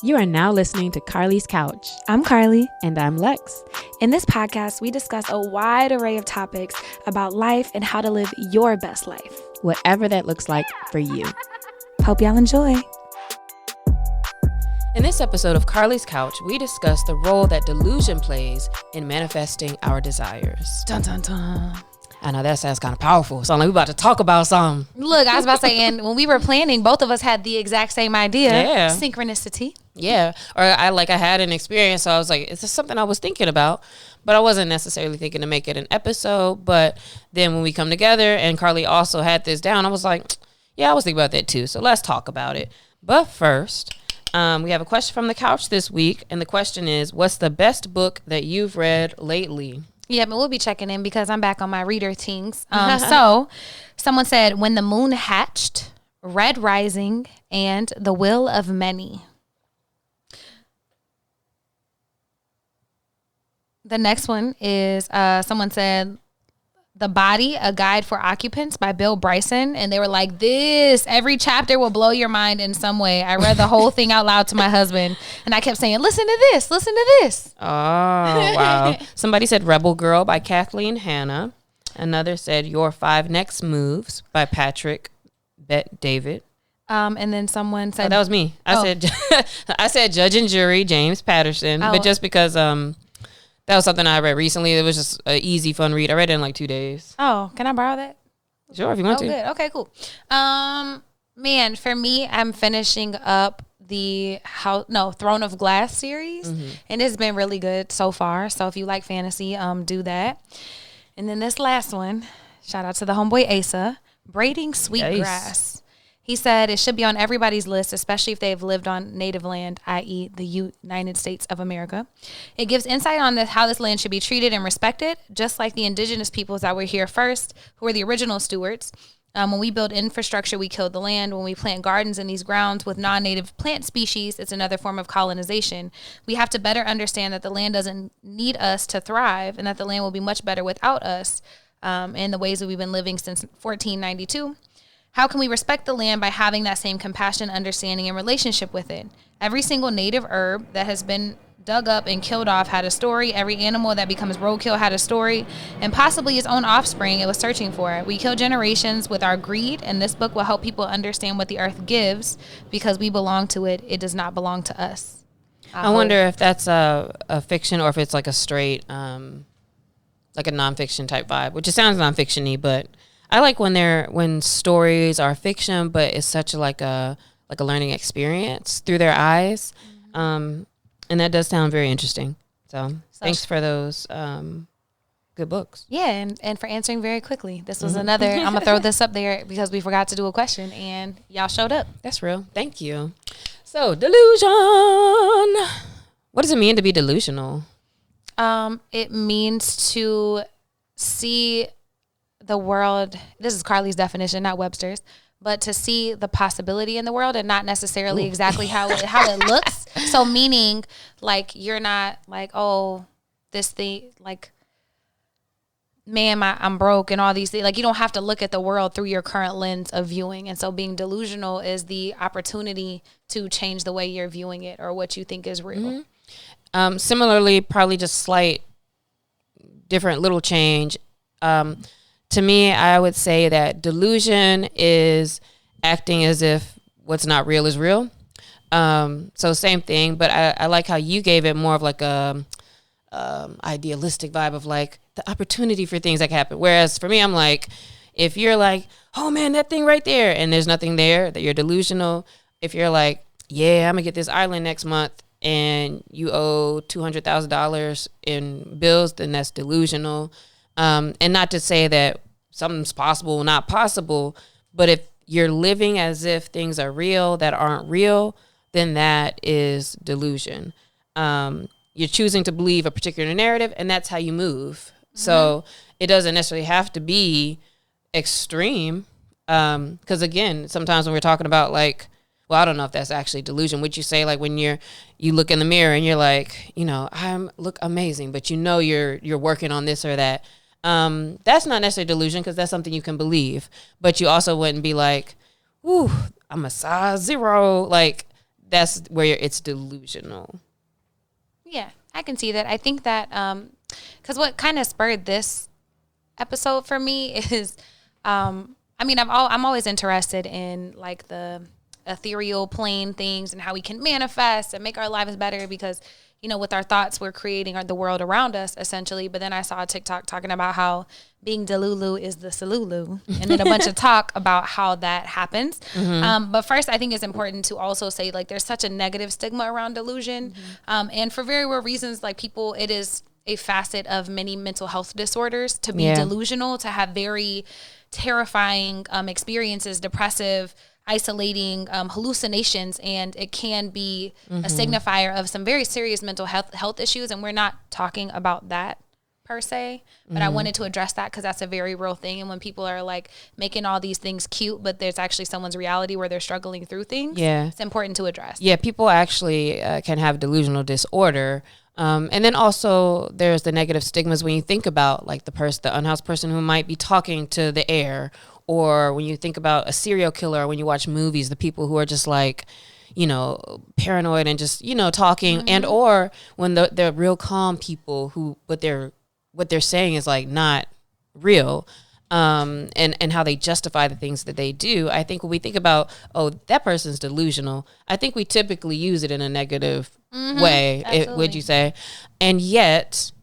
You are now listening to Carlie's Couch. I'm Carlie. And I'm Lex. In this podcast, we discuss a wide array of topics about life and how to live your best life. Whatever that looks like for you. Hope y'all enjoy. In this episode of Carlie's Couch, we discuss the role that delusion plays in manifesting our desires. Dun, dun, dun. I know that sounds kind of powerful. Sound like we about to talk about something. Look, I was about to say, and when we were planning, both of us had the exact same idea. Yeah. Synchronicity. Yeah. Or I had an experience, so I was like, is this something I was thinking about? But I wasn't necessarily thinking to make it an episode. But then when we come together and Carlie also had this down, I was like, yeah, I was thinking about that too. So let's talk about it. But first, we have a question from the couch this week. And the question is, what's the best book that you've read lately? Yeah, but we'll be checking in because I'm back on my reader things. So someone said, When the Moon Hatched, Red Rising, and The Will of Many. The next one is someone said, The Body, A Guide for Occupants by Bill Bryson. And they were like, every chapter will blow your mind in some way. I read the whole thing out loud to my husband. And I kept saying, listen to this. Oh, wow. Somebody said Rebel Girl by Kathleen Hanna. Another said Your 5 Next Moves by Patrick Bet-David. And then someone said... that was me. I said Judge and Jury, James Patterson. But just because... that was something I read recently. It was just an easy, fun read. I read it in like 2 days. Oh, can I borrow that? Sure, if you want to. Good. Okay, cool. Man, for me, I'm finishing up the Throne of Glass series, and it's been really good so far. So if you like fantasy, do that. And then this last one, shout out to the homeboy Asa, Braiding Sweetgrass. He said it should be on everybody's list, especially if they've lived on native land, i.e. the United States of America. It gives insight on how this land should be treated and respected, just like the indigenous peoples that were here first, who were the original stewards. When we build infrastructure, we kill the land. When we plant gardens in these grounds with non-native plant species, it's another form of colonization. We have to better understand that the land doesn't need us to thrive and that the land will be much better without us in the ways that we've been living since 1492. How can we respect the land by having that same compassion, understanding, and relationship with it? Every single native herb that has been dug up and killed off had a story. Every animal that becomes roadkill had a story, and possibly its own offspring it was searching for. We kill generations with our greed, and this book will help people understand what the earth gives because we belong to it. It does not belong to us. I wonder if that's a fiction or if it's like a straight, like a nonfiction type vibe, which it sounds nonfiction-y, but I like when stories are fiction, but it's such like a learning experience through their eyes. And that does sound very interesting. So thanks for those good books. Yeah, and for answering very quickly. This was another, I'm going to throw this up there because we forgot to do a question and y'all showed up. That's real. Thank you. So, delusion. What does it mean to be delusional? It means to see the world, this is Carlie's definition, not Webster's, but to see the possibility in the world and not necessarily exactly how it looks. So meaning, like, you're not like, oh, this thing, like, man, I'm broke and all these things. Like, you don't have to look at the world through your current lens of viewing. And so being delusional is the opportunity to change the way you're viewing it or what you think is real. Similarly, probably just slight different little change. To me, I would say that delusion is acting as if what's not real is real. So same thing, but I like how you gave it more of like a idealistic vibe of like the opportunity for things that can happen. Whereas for me, I'm like, if you're like, oh man, that thing right there, and there's nothing there, that you're delusional. If you're like, yeah, I'm gonna get this island next month, and you owe $200,000 in bills, then that's delusional. And not to say that something's possible, not possible, but if you're living as if things are real that aren't real, then that is delusion. You're choosing to believe a particular narrative, and that's how you move. So it doesn't necessarily have to be extreme. Because again, sometimes when we're talking about like, well, I don't know if that's actually delusion. Would you say like when you look in the mirror and you're like, I look amazing, but you're working on this or that. That's not necessarily delusion because that's something you can believe. But you also wouldn't be like, ooh, I'm a size 0. Like that's where it's delusional. Yeah, I can see that. I think that because what kind of spurred this episode for me is, I mean, I'm always interested in like the ethereal plane things and how we can manifest and make our lives better because, you know, with our thoughts, we're creating the world around us essentially. But then I saw a TikTok talking about how being Delulu is the Solulu and then a bunch of talk about how that happens. But first, I think it's important to also say like there's such a negative stigma around delusion. And for very real reasons, like people, it is a facet of many mental health disorders to be delusional, to have very terrifying experiences, depressive, isolating hallucinations, and it can be a signifier of some very serious mental health issues. And we're not talking about that per se, but I wanted to address that because that's a very real thing. And when people are like making all these things cute, but there's actually someone's reality where they're struggling through things, it's important to address. Yeah, people actually can have delusional disorder. And then also there's the negative stigmas when you think about like the unhoused person who might be talking to the air, or when you think about a serial killer, when you watch movies, the people who are just like, you know, paranoid and just, you know, talking, and or when the real calm people who what they're saying is like not real, and how they justify the things that they do. I think when we think about, oh, that person's delusional, I think we typically use it in a negative way, would you say? And yet,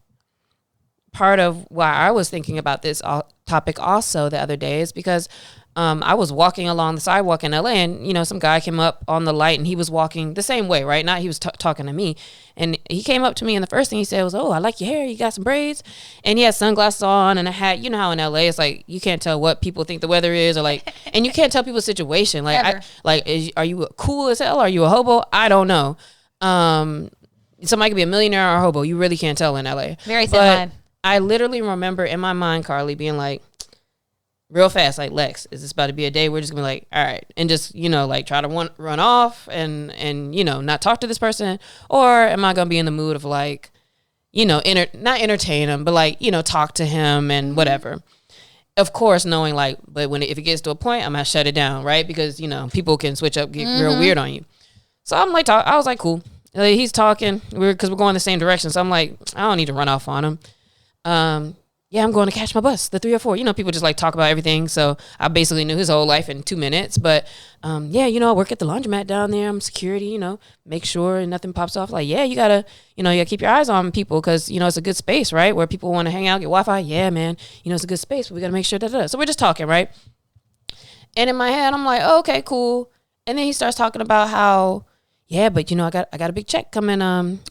part of why I was thinking about this topic also the other day is because I was walking along the sidewalk in LA, and you know, some guy came up on the light and he was walking the same way, right? Not he was talking to me, and he came up to me and the first thing he said was, "Oh, I like your hair. You got some braids," and he had sunglasses on and a hat. You know how in LA it's like you can't tell what people think the weather is, or like, and you can't tell people's situation. Like, are you cool as hell? Are you a hobo? I don't know. Somebody could be a millionaire or a hobo. You really can't tell in LA. Very thin line. I literally remember in my mind, Carlie, being like, real fast, like, Lex, is this about to be a day we're just gonna be like, all right, and just, you know, like try to run off and you know, not talk to this person, or am I gonna be in the mood of like, you know, not entertain him, but like, you know, talk to him and whatever. Of course, knowing like, but if it gets to a point, I'm gonna shut it down, right? Because, you know, people can switch up, get real weird on you. So I'm like, I was like, cool. Like, he's talking, because we're going the same direction. So I'm like, I don't need to run off on him. Yeah, I'm going to catch my bus, the 304. You know, people just like talk about everything. So I basically knew his whole life in 2 minutes. But yeah, you know, I work at the laundromat down there. I'm security, you know, make sure nothing pops off. Like, yeah, you gotta keep your eyes on people because, you know, it's a good space, right? Where people want to hang out, get Wi-Fi. Yeah, man, you know, it's a good space, but we gotta make sure that. So we're just talking, right? And in my head, I'm like, oh, okay, cool. And then he starts talking about how, yeah, but you know, I got a big check coming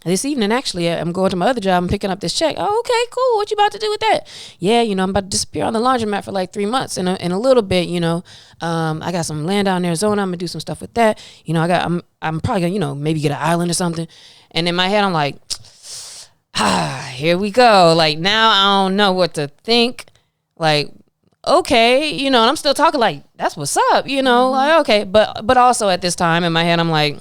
this evening. Actually, I'm going to my other job. I'm picking up this check. Oh, okay, cool. What you about to do with that? Yeah, you know, I'm about to disappear on the laundromat for like 3 months, and in a little bit, you know, I got some land out in Arizona. I'm gonna do some stuff with that. You know, I'm probably gonna, you know, maybe get an island or something. And in my head, I'm like, here we go. Like, now I don't know what to think. Like, okay, you know, and I'm still talking like, that's what's up, you know, like, okay, but also at this time in my head, I'm like,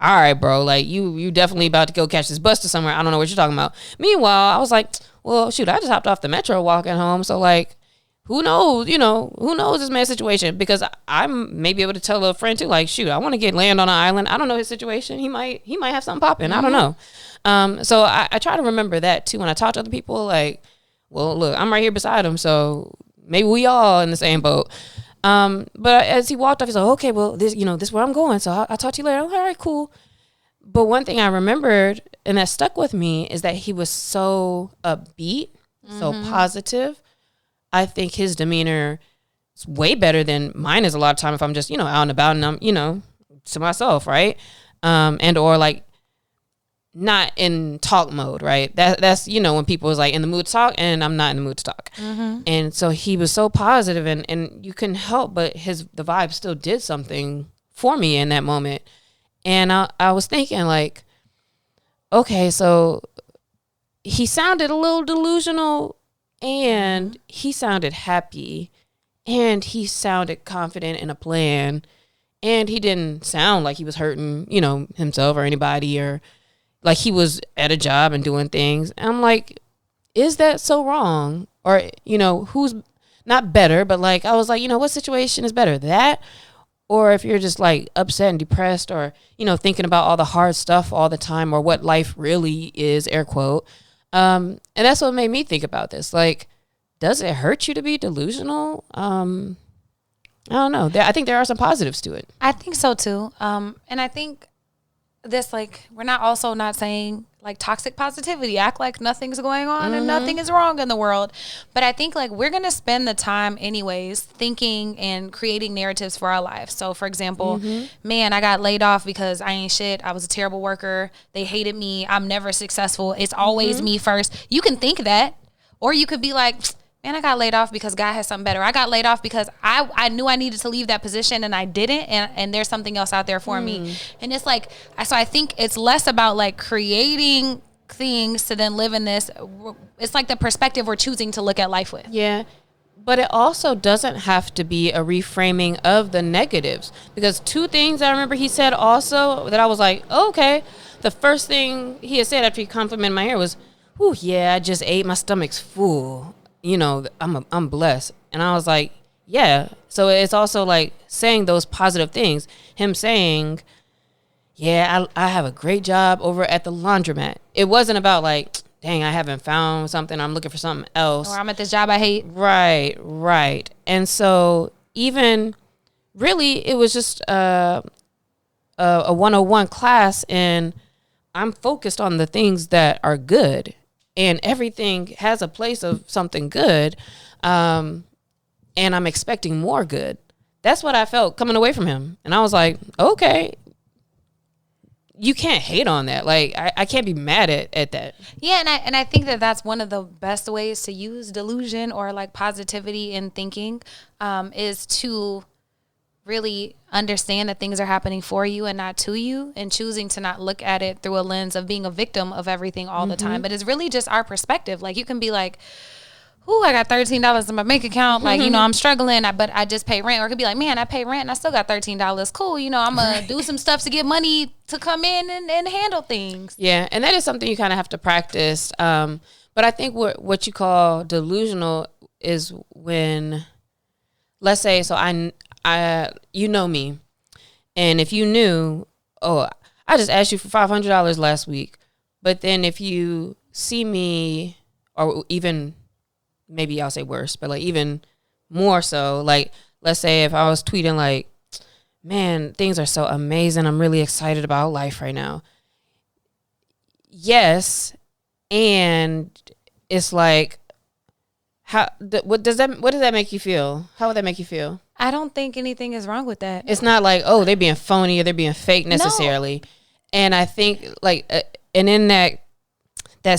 all right, bro, like you definitely about to go catch this bus to somewhere. I don't know what you're talking about. Meanwhile, I was like, well, shoot, I just hopped off the metro walking home. So like, who knows, you know, who knows this man's situation? Because I'm maybe able to tell a friend too, like, shoot, I want to get land on an island. I don't know his situation. He might have something popping. I don't know. So I try to remember that too when I talk to other people. Like, well, look, I'm right here beside him, so maybe we all in the same boat. But as he walked off, he's like, okay, well, this is where I'm going. So I'll talk to you later. All right, cool. But one thing I remembered and that stuck with me is that he was so upbeat, so positive. I think his demeanor is way better than mine is a lot of time if I'm just, you know, out and about and I'm, you know, to myself, right? And or like not in talk mode, right? That's, you know, when people is like in the mood to talk and I'm not in the mood to talk. And so he was so positive and you couldn't help but the vibe still did something for me in that moment. And I was thinking like, okay, so he sounded a little delusional and he sounded happy and he sounded confident in a plan and he didn't sound like he was hurting, you know, himself or anybody, or like he was at a job and doing things. And I'm like, is that so wrong? Or, you know, who's not better, but like, I was like, you know, what situation is better, that or if you're just like upset and depressed, or, you know, thinking about all the hard stuff all the time, or what life really is, air quote. And that's what made me think about this. Like, does it hurt you to be delusional? I don't know. I think there are some positives to it. I think so too. And I think this, like, we're not saying like toxic positivity, act like nothing's going on and nothing is wrong in the world. But I think like we're going to spend the time anyways thinking and creating narratives for our life. So for example, man, I got laid off because I ain't shit. I was a terrible worker. They hated me. I'm never successful. It's always me first. You can think that, or you could be like, man, I got laid off because God has something better. I got laid off because I knew I needed to leave that position and I didn't. And there's something else out there for me. And it's like, so I think it's less about like creating things to then live in this. It's like the perspective we're choosing to look at life with. Yeah. But it also doesn't have to be a reframing of the negatives, because two things I remember he said also that I was like, oh, okay. The first thing he had said after he complimented my hair was, "Ooh, yeah, I just ate. My stomach's full. You know, I'm blessed." And I was like, yeah. So it's also like saying those positive things. Him saying, yeah, I have a great job over at the laundromat. It wasn't about like, dang, I haven't found something, I'm looking for something else. Or I'm at this job I hate. Right. And so even really it was just a 101 class, and I'm focused on the things that are good. And everything has a place of something good. And I'm expecting more good. That's what I felt coming away from him. And I was like, okay, you can't hate on that. Like, I can't be mad at that. Yeah, and I think that that's one of the best ways to use delusion or like positivity in thinking, is to really understand that things are happening for you and not to you, and choosing to not look at it through a lens of being a victim of everything all the time. But it's really just our perspective. Like, you can be like, ooh, I got $13 in my bank account. Like, you know, I'm struggling, but I just pay rent. Or it could be like, man, I pay rent and I still got $13. Cool. You know, I'm going to do some stuff to get money to come in and handle things. Yeah. And that is something you kind of have to practice. But I think what you call delusional is when, let's say, so you know me, and if you knew, oh, I just asked you for $500 last week, but then if you see me, or even maybe I'll say worse, but like even more so, like let's say if I was tweeting like, man, things are so amazing, I'm really excited about life right now. Yes, and it's like, what does that make you feel? How would that make you feel? I don't think anything is wrong with that. It's not like, oh, they're being phony or they're being fake necessarily. No. And I think like, and in that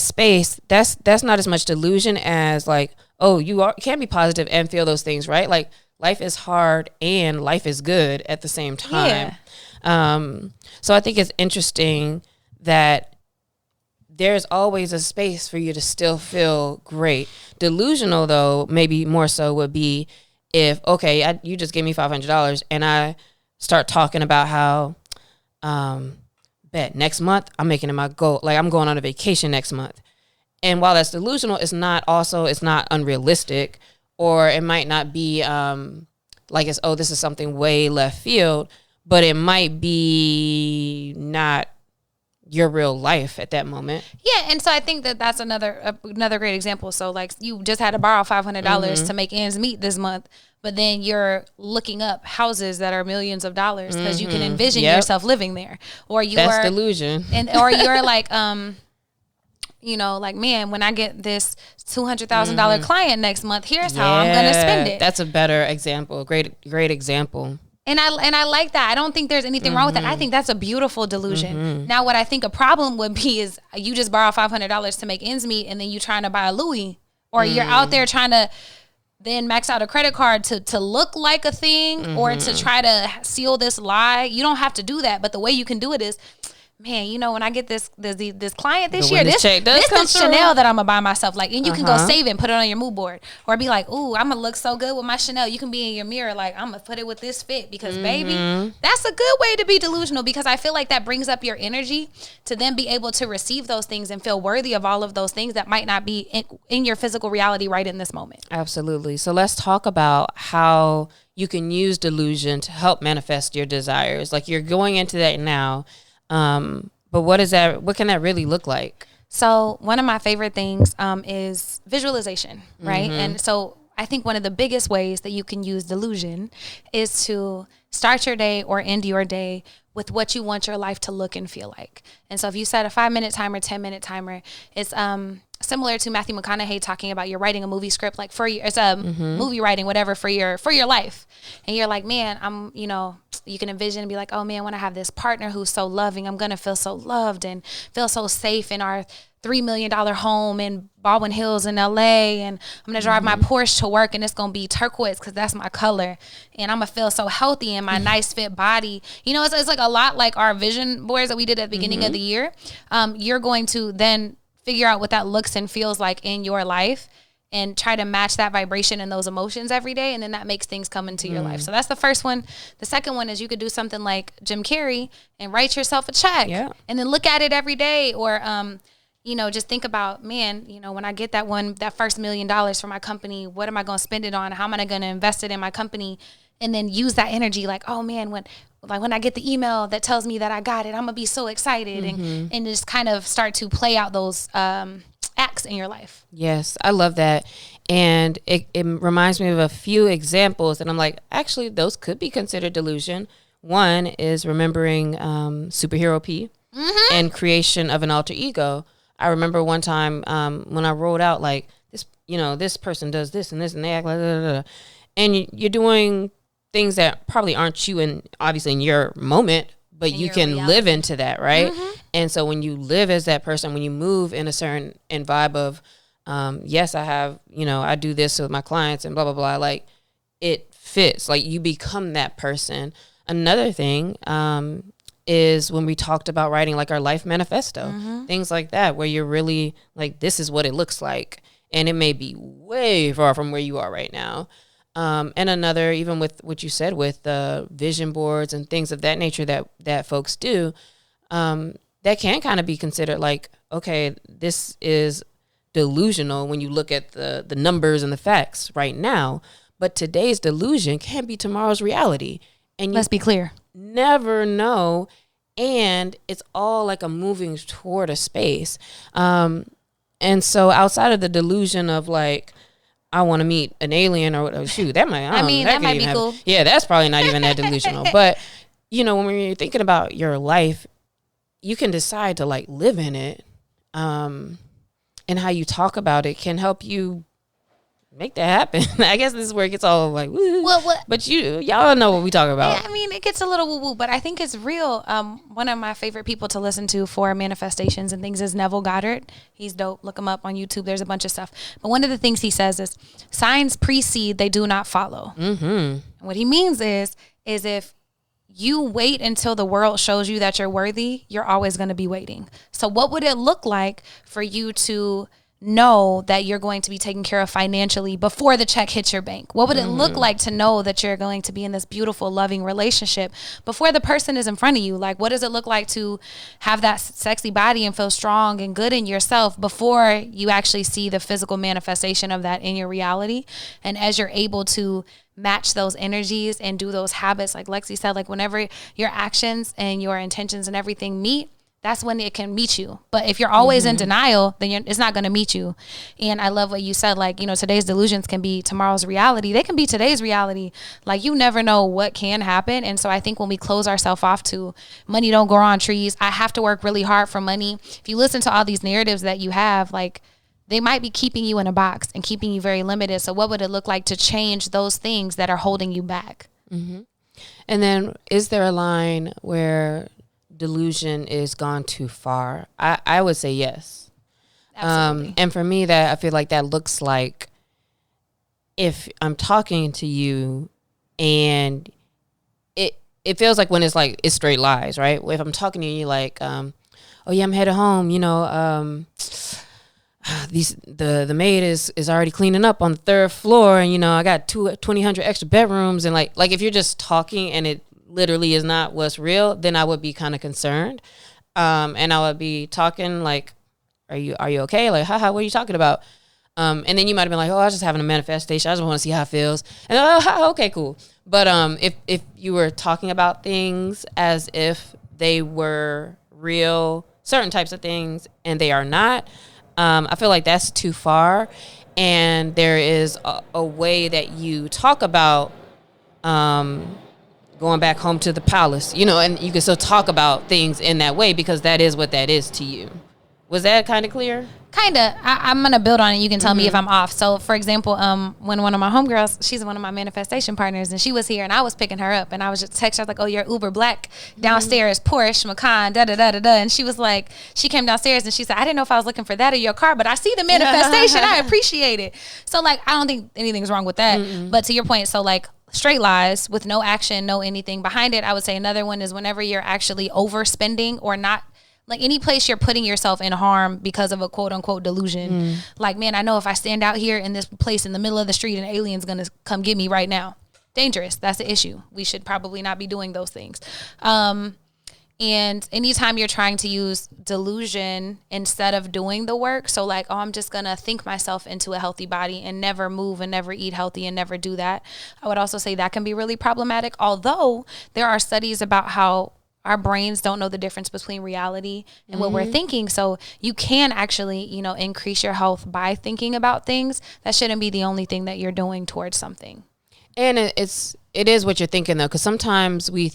space, that's not as much delusion as like, oh, you can be positive and feel those things, right? Like, life is hard and life is good at the same time. Yeah. So I think it's interesting that there's always a space for you to still feel great. Delusional, though, maybe more so would be if, okay, you just gave me $500 and I start talking about how, bet next month I'm making it my goal. Like, I'm going on a vacation next month. And while that's delusional, it's not unrealistic, or it might not be like it's, oh, this is something way left field, but it might be not your real life at that moment. Yeah, and so I think that's another great example. So like, you just had to borrow $500 to make ends meet this month, but then you're looking up houses that are millions of dollars because you can envision yourself living there, or that's delusion, or you're like, you know, like, man, when I get this $200,000 client next month, here's how I'm gonna spend it. That's a better example. Great example. And I like that. I don't think there's anything wrong with that. I think that's a beautiful delusion. Now, what I think a problem would be is you just borrow $500 to make ends meet, and then you trying to buy a Louis, or you're out there trying to then max out a credit card to look like a thing, or to try to seal this lie. You don't have to do that. But the way you can do it is, man, you know, when I get this client this But year, when this check does come is through. Chanel that I'm gonna buy myself. Like, and you can go save it and put it on your mood board, or be like, ooh, I'm gonna look so good with my Chanel. You can be in your mirror like, I'm gonna put it with this fit because baby, that's a good way to be delusional, because I feel like that brings up your energy to then be able to receive those things and feel worthy of all of those things that might not be in your physical reality right in this moment. Absolutely. So let's talk about how you can use delusion to help manifest your desires. Like, you're going into that now. But what is that? What can that really look like? So one of my favorite things is visualization, right? And so I think one of the biggest ways that you can use delusion is to start your day or end your day with what you want your life to look and feel like. And so if you set a 5-minute timer, 10-minute timer, it's similar to Matthew McConaughey talking about you're writing a movie script, like for your, it's a movie writing, whatever, for your life. And you're like, man, I'm, you know, you can envision and be like, oh man, when I have this partner who's so loving, I'm going to feel so loved and feel so safe in our $3 million home in Baldwin Hills in LA. And I'm going to drive my Porsche to work and it's going to be turquoise because that's my color. And I'm going to feel so healthy in my nice fit body. You know, it's like a lot like our vision boards that we did at the beginning of the year. You're going to then figure out what that looks and feels like in your life and try to match that vibration and those emotions every day. And then that makes things come into your life. So that's the first one. The second one is you could do something like Jim Carrey and write yourself a check and then look at it every day. Or, you know, just think about, man, you know, when I get that first $1 million for my company, what am I going to spend it on? How am I going to invest it in my company? And then use that energy like, oh man, when I get the email that tells me that I got it, I'm gonna be so excited and just kind of start to play out those acts in your life. Yes, I love that. And it reminds me of a few examples and I'm like, actually, those could be considered delusion. One is remembering superhero P and creation of an alter ego. I remember one time when I wrote out like this, you know, this person does this and this and they act like blah, blah, blah. And you're doing things that probably aren't you and obviously in your moment, but you can live into that, right? And so when you live as that person, when you move in a certain vibe of, yes, I have, you know, I do this with my clients and blah, blah, blah, like it fits, like you become that person. Another thing is when we talked about writing like our life manifesto, things like that, where you're really like, this is what it looks like. And it may be way far from where you are right now. And another, even with what you said with the vision boards and things of that nature that folks do, that can kind of be considered like, okay, this is delusional when you look at the numbers and the facts right now. But today's delusion can be tomorrow's reality. And let's be clear, never know. And it's all like a moving toward a space. And so outside of the delusion of like, I want to meet an alien or shoot, that might, that might be cool. Yeah, that's probably not even that delusional. But, you know, when you're thinking about your life, you can decide to like live in it. And how you talk about it can help you make that happen. I guess this is where it gets all like, woo. But y'all know what we talk about. Yeah, I mean, it gets a little woo-woo, but I think it's real. One of my favorite people to listen to for manifestations and things is Neville Goddard. He's dope. Look him up on YouTube. There's a bunch of stuff. But one of the things he says is, signs precede, they do not follow. And what he means is if you wait until the world shows you that you're worthy, you're always going to be waiting. So what would it look like for you to know that you're going to be taken care of financially before the check hits your bank? What would it look like to know that you're going to be in this beautiful, loving relationship before the person is in front of you? Like, what does it look like to have that sexy body and feel strong and good in yourself before you actually see the physical manifestation of that in your reality? And as you're able to match those energies and do those habits, like Lexi said, like whenever your actions and your intentions and everything meet, that's when it can meet you. But if you're always in denial, then it's not going to meet you. And I love what you said, like, you know, today's delusions can be tomorrow's reality. They can be today's reality. Like, you never know what can happen. And so I think when we close ourselves off to money don't grow on trees, I have to work really hard for money. If you listen to all these narratives that you have, like, they might be keeping you in a box and keeping you very limited. So what would it look like to change those things that are holding you back? And then is there a line where delusion is gone too far? I would say yes. Absolutely. And for me, that I feel like that looks like if I'm talking to you and it feels like when it's straight lies, right? If I'm talking to you, like, oh yeah, I'm headed home. The maid is already cleaning up on the 3rd floor, and I got 2,000 extra bedrooms, and like if you're just talking and it literally is not what's real, then I would be kind of concerned, and I would be talking like, are you okay? Like, haha, what are you talking about? And then you might have been like, oh, I was just having a manifestation. I just want to see how it feels. And okay, cool. But if you were talking about things as if they were real, certain types of things, and they are not, I feel like that's too far. And there is a way that you talk about going back home to the palace, and you can still talk about things in that way because that is what that is to you. Was that kind of clear? Kind of. I'm going to build on it. You can tell me if I'm off. So, for example, when one of my homegirls, she's one of my manifestation partners, and she was here, and I was picking her up, and I was just texting her, like, oh, you're Uber Black, downstairs, Porsche, Macan, da-da-da-da-da. And she was like, she came downstairs, and she said, I didn't know if I was looking for that or your car, but I see the manifestation. I appreciate it. So, like, I don't think anything's wrong with that. But to your point, so, like, straight lies with no action, no anything behind it. I would say another one is whenever you're actually overspending or not, like any place you're putting yourself in harm because of a quote unquote delusion. Like, man, I know if I stand out here in this place in the middle of the street, an alien's going to come get me right now. Dangerous. That's the issue. We should probably not be doing those things. And anytime you're trying to use delusion instead of doing the work, so like, oh, I'm just going to think myself into a healthy body and never move and never eat healthy and never do that. I would also say that can be really problematic, although there are studies about how our brains don't know the difference between reality and what we're thinking. So you can actually, increase your health by thinking about things. That shouldn't be the only thing that you're doing towards something. And it is what you're thinking, though, because sometimes we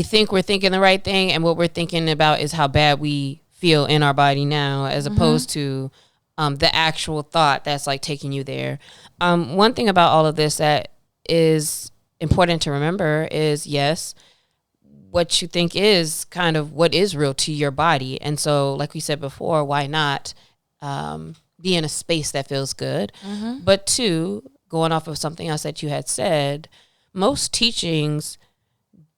think we're thinking the right thing, and what we're thinking about is how bad we feel in our body now, as opposed to the actual thought that's like taking you there. One thing about all of this that is important to remember is, yes, what you think is kind of what is real to your body. And so, like we said before, why not be in a space that feels good? But 2, going off of something else that you had said, most teachings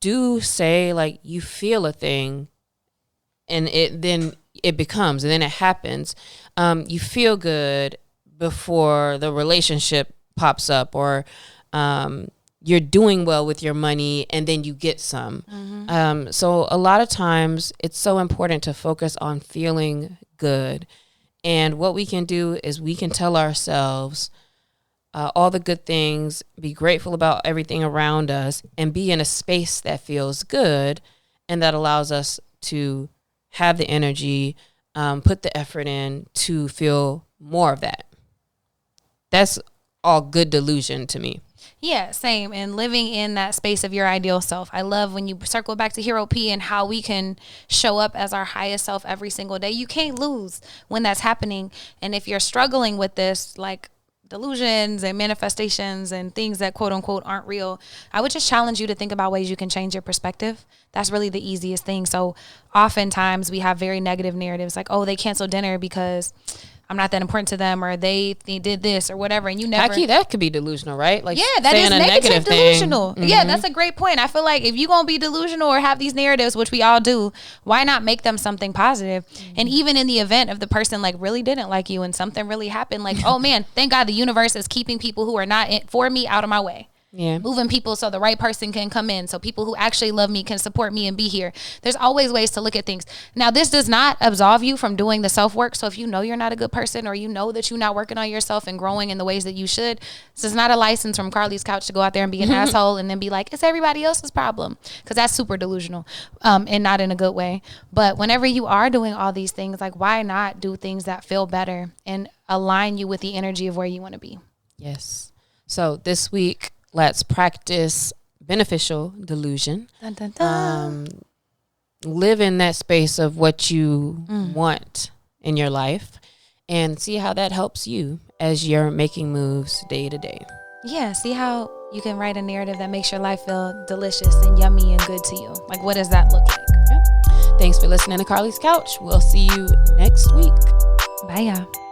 do say like you feel a thing and then it becomes, and then it happens. You feel good before the relationship pops up, or you're doing well with your money and then you get some. So a lot of times it's so important to focus on feeling good. And what we can do is we can tell ourselves all the good things, be grateful about everything around us, and be in a space that feels good and that allows us to have the energy, put the effort in to feel more of that. That's all good delusion to me. Yeah, same. And living in that space of your ideal self. I love when you circle back to Hero P and how we can show up as our highest self every single day. You can't lose when that's happening. And if you're struggling with this, like delusions and manifestations and things that quote unquote aren't real, I would just challenge you to think about ways you can change your perspective. That's really the easiest thing. So oftentimes we have very negative narratives like, oh, they canceled dinner because I'm not that important to them, or they did this or whatever, and you never. Actually, that could be delusional, right? Like, yeah, that is negative delusional. Yeah, that's a great point. I feel like if you're gonna be delusional or have these narratives, which we all do, why not make them something positive? And even in the event of the person like really didn't like you and something really happened, like, oh man, thank God the universe is keeping people who are not for me out of my way. Yeah. Moving people so the right person can come in, so people who actually love me can support me and be here. There's always ways to look at things. Now, this does not absolve you from doing the self-work. So if you know you're not a good person, or you know that you're not working on yourself and growing in the ways that you should, this is not a license from Carlie's couch to go out there and be an asshole and then be like, it's everybody else's problem. Because that's super delusional, and not in a good way. But whenever you are doing all these things, like, why not do things that feel better and align you with the energy of where you want to be? Yes. So this week, let's practice beneficial delusion. Dun, dun, dun. Live in that space of what you want in your life, and see how that helps you as you're making moves day to day. Yeah, see how you can write a narrative that makes your life feel delicious and yummy and good to you. Like, what does that look like? Yep. Thanks for listening to Carlie's Couch. We'll see you next week. Bye, y'all.